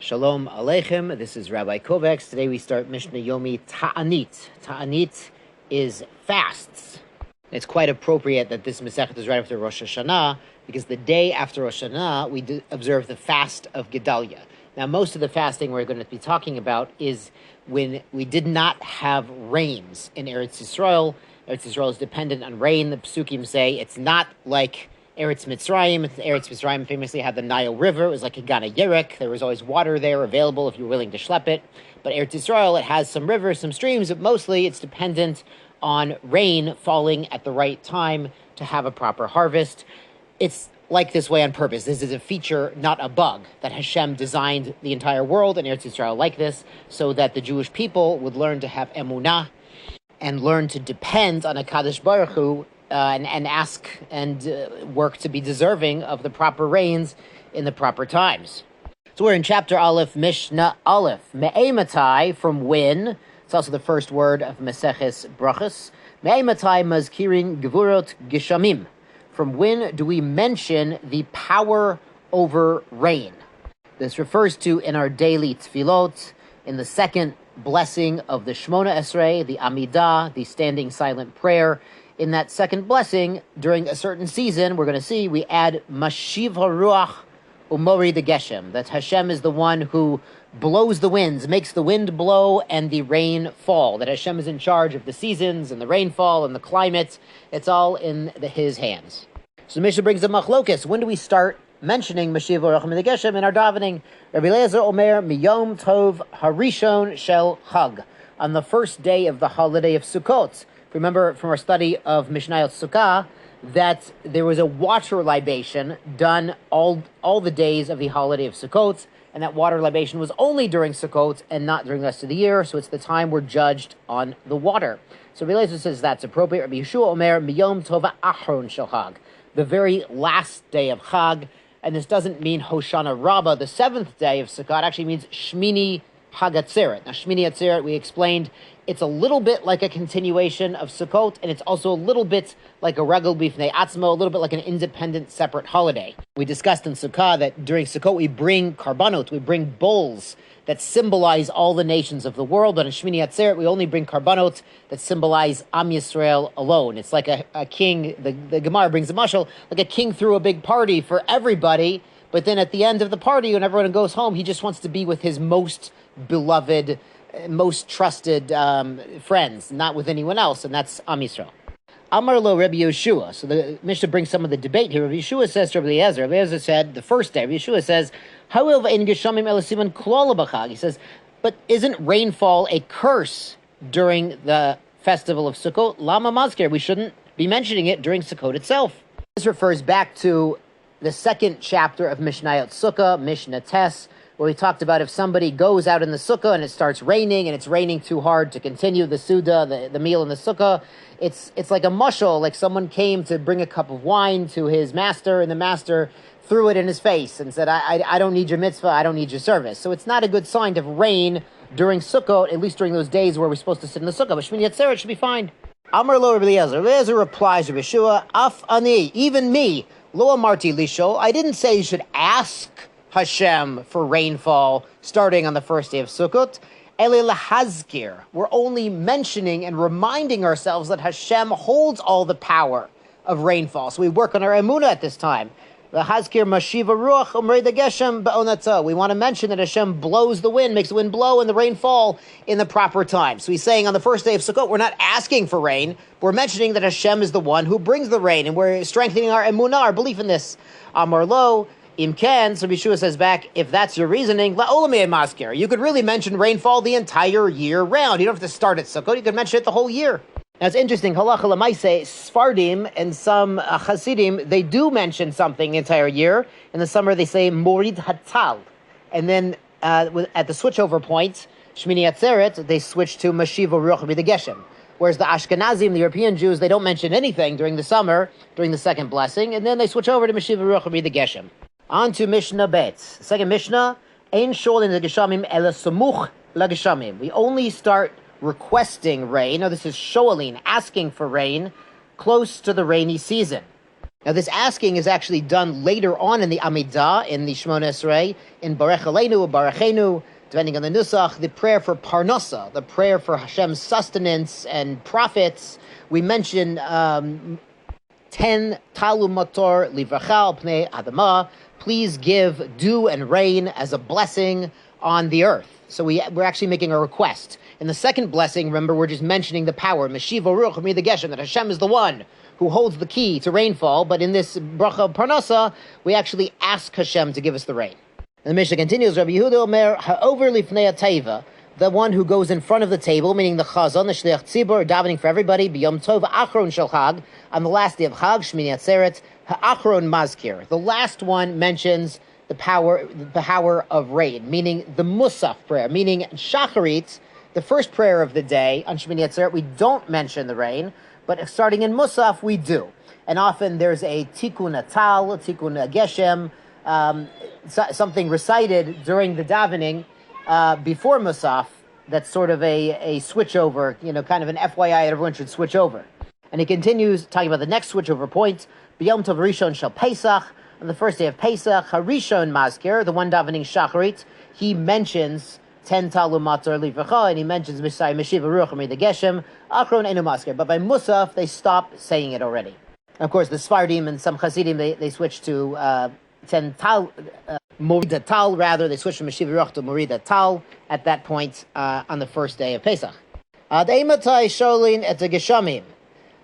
Shalom Aleichem, this is Rabbi Kovacs. Today we start Mishnah Yomi Taanit. Taanit is fasts. It's quite appropriate that this Masechet is right after Rosh Hashanah, because the day after Rosh Hashanah we observe the fast of Gedalia. Now most of the fasting we're going to be talking about is when we did not have rains in Eretz Yisrael. Eretz Yisrael is dependent on rain. The Psukim say it's not like Eretz Mitzrayim. Eretz Mitzrayim famously had the Nile River. It was like a Gana Yerek. There was always water there available if you were willing to schlep it. But Eretz Yisrael, it has some rivers, some streams, but mostly it's dependent on rain falling at the right time to have a proper harvest. It's like this way on purpose. This is a feature, not a bug, that Hashem designed the entire world and Eretz Yisrael like this, so that the Jewish people would learn to have emunah and learn to depend on HaKadosh Baruch Hu and ask and work to be deserving of the proper rains in the proper times. So we're in chapter Aleph, Mishnah Aleph. Me'ematai, from when? It's also the first word of Maseches Brachos. Me'ematai mazkirin gevurot geshamim. From when do we mention the power over rain? This refers to in our daily tefillot, in the second blessing of the Shmona Esrei, the Amidah, the standing silent prayer. In that second blessing, during a certain season, we're going to see we add Mashiv HaRuach Umori the Geshem, that Hashem is the one who blows the winds, makes the wind blow and the rain fall, that Hashem is in charge of the seasons and the rainfall and the climate. It's all in His hands. So the Mishnah brings a machlokes. When do we start mentioning Mashiv HaRuach Umori the Geshem in our davening? Rabbi Eliezer Omer, Miyom Tov Harishon Shel Chag, on the first day of the holiday of Sukkot. Remember from our study of Mishnayot Sukkah that there was a water libation done all the days of the holiday of Sukkot, and that water libation was only during Sukkot and not during the rest of the year, so it's the time we're judged on the water. So Rabbi Eliezer says that's appropriate. Rabbi Yeshua Omer, Miyom Tova Achron Shel Chag, the very last day of Chag, and this doesn't mean Hoshana Rabbah, the seventh day of Sukkot. It actually means Shmini Hagatzeret. Now, Shmini Atzeret, we explained, it's a little bit like a continuation of Sukkot, and it's also a little bit like a Regel Bifnei Atzmo, a little bit like an independent, separate holiday. We discussed in Sukkah that during Sukkot we bring karbanot, we bring bulls that symbolize all the nations of the world, but in Shmini Atzeret we only bring karbanot that symbolize Am Yisrael alone. It's like a king, the Gemara brings a mashal, like a king threw a big party for everybody, but then at the end of the party, when everyone goes home, he just wants to be with his most beloved, most trusted friends, not with anyone else, and that's Am Yisrael. Amar lo Rabbi Yeshua. So the Mishnah brings some of the debate here. Rabbi Yeshua says to Rabbi Eliezer. Rabbi Eliezer said the first day. Rabbi Yeshua says, he says, but isn't rainfall a curse during the festival of Sukkot? Lama Mazker. We shouldn't be mentioning it during Sukkot itself. This refers back to the second chapter of Mishnayot Sukkah, Mishnah Tes, where we talked about if somebody goes out in the sukkah and it starts raining and it's raining too hard to continue the suda, the meal in the sukkah, it's like a mushal, like someone came to bring a cup of wine to his master and the master threw it in his face and said, I don't need your mitzvah, I don't need your service. So it's not a good sign to have rain during Sukkot, at least during those days where we're supposed to sit in the sukkah. But Shmini Atzeret should be fine. Amar lo Rabbi Eliezer. Rabbi Eliezer replies to Yeshua, Af ani, even me, lo amarti lisho, I didn't say you should ask Hashem for rainfall starting on the first day of Sukkot. Ele lahazkir. We're only mentioning and reminding ourselves that Hashem holds all the power of rainfall. So we work on our emunah at this time. Lahazkir mashiva ruach umrei the geshem ba'onatzah. We want to mention that Hashem blows the wind, makes the wind blow and the rain fall in the proper time. So he's saying on the first day of Sukkot, we're not asking for rain. We're mentioning that Hashem is the one who brings the rain, and we're strengthening our emunah, our belief in this. Amar lo. Imken, so Yeshua says back, if that's your reasoning, la'olamei masker. You could really mention rainfall the entire year round. You don't have to start at Sukkot. You could mention it the whole year. Now it's interesting, halacha l'maaseh, Sfardim and some Hasidim, they do mention something the entire year. In the summer they say morid hatal. And then at the switchover point, Shmini Atzeret, they switch to Mashiv HaRuach Umori the Geshem. Whereas the Ashkenazim, the European Jews, they don't mention anything during the summer, during the second blessing, and then they switch over to Mashiv HaRuach Umori the Geshem. On to Mishnah Bet. Second Mishnah, Ein shol in the Geshamim ela samuch la Geshamim. We only start requesting rain. Now this is shoaling, asking for rain, close to the rainy season. Now, this asking is actually done later on in the Amidah, in the Shemona Esrei, in Barech Aleinu, Barachenu, depending on the Nusach, the prayer for Parnasa, the prayer for Hashem's sustenance and profits. We mention 10 Talu Mator Livrachal Pnei Adama, please give dew and rain as a blessing on the earth. So we're actually making a request. In the second blessing, remember, we're just mentioning the power, Meshiva Ruach Mi the Geshem, that Hashem is the one who holds the key to rainfall. But in this bracha of Parnasa, we actually ask Hashem to give us the rain. And the Mishnah continues, Rabbi Yehuda Omer, Ha'over lifnei teva, the one who goes in front of the table, meaning the chazon, the shliach tzibur, davening for everybody, b'yom tov achron shel chag, on the last day of Chag, Shmini Atzeret, ha'achron mazkir. The last one mentions the power of rain, meaning the musaf prayer, meaning shacharit, the first prayer of the day on Shmini Atzeret. We don't mention the rain, but starting in musaf, we do. And often there's a tikkun atal, tikkun geshem, something recited during the davening before musaf. That's sort of a switch over, kind of an FYI, everyone should switch over. And he continues talking about the next switchover point. B'yom tov rishon shel Pesach, on the first day of Pesach, harishon mazkir, the one davening shacharit, he mentions 10 talu matzor livracha, and he mentions Messiah Meshiva Ruach Mi the Geshem, achron enu mazkir. But by musaf, they stop saying it already. And of course, the Sfardim and some Hasidim, they switch to 10 tal, Morida tal, rather. They switch from Meshiva Ruach to Morida tal at that point on the first day of Pesach. Ad eimatai sholin et geshamim.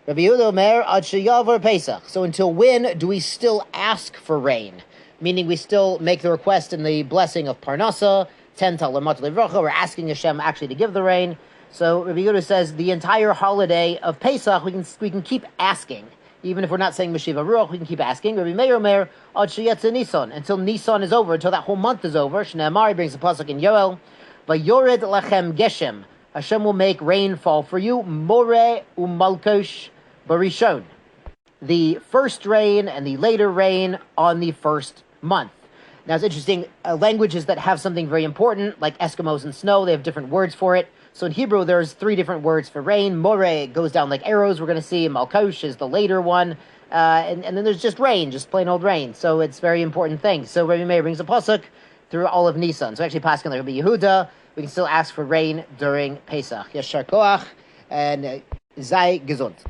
Rabbi Yehuda Omer, ad sheyavar Pesach. So until when do we still ask for rain? Meaning we still make the request in the blessing of Parnasa, 10 talamat levracha, we're asking Hashem actually to give the rain. So Rabbi Yehuda says the entire holiday of Pesach, we can keep asking. Even if we're not saying Meshiva Ruach, we can keep asking. Rabbi Meir Omer, ad sheyetze Nisan, until Nisan is over, until that whole month is over. Shnei Amar brings a pasuk in Yoel, vayored lachem geshem, Hashem will make rain fall for you, more umalkosh barishon, the first rain and the later rain on the first month. Now it's interesting, languages that have something very important, like Eskimos and snow, they have different words for it. So in Hebrew, there's 3 different words for rain. More goes down like arrows, we're going to see. Malkosh is the later one. And then there's just rain, just plain old rain. So it's very important thing. So Rabbi Meir brings a pasuk through all of Nisan. So actually, Paskin like Rabbi Yehuda, we can still ask for rain during Pesach. Yeshar koach and zay gesund.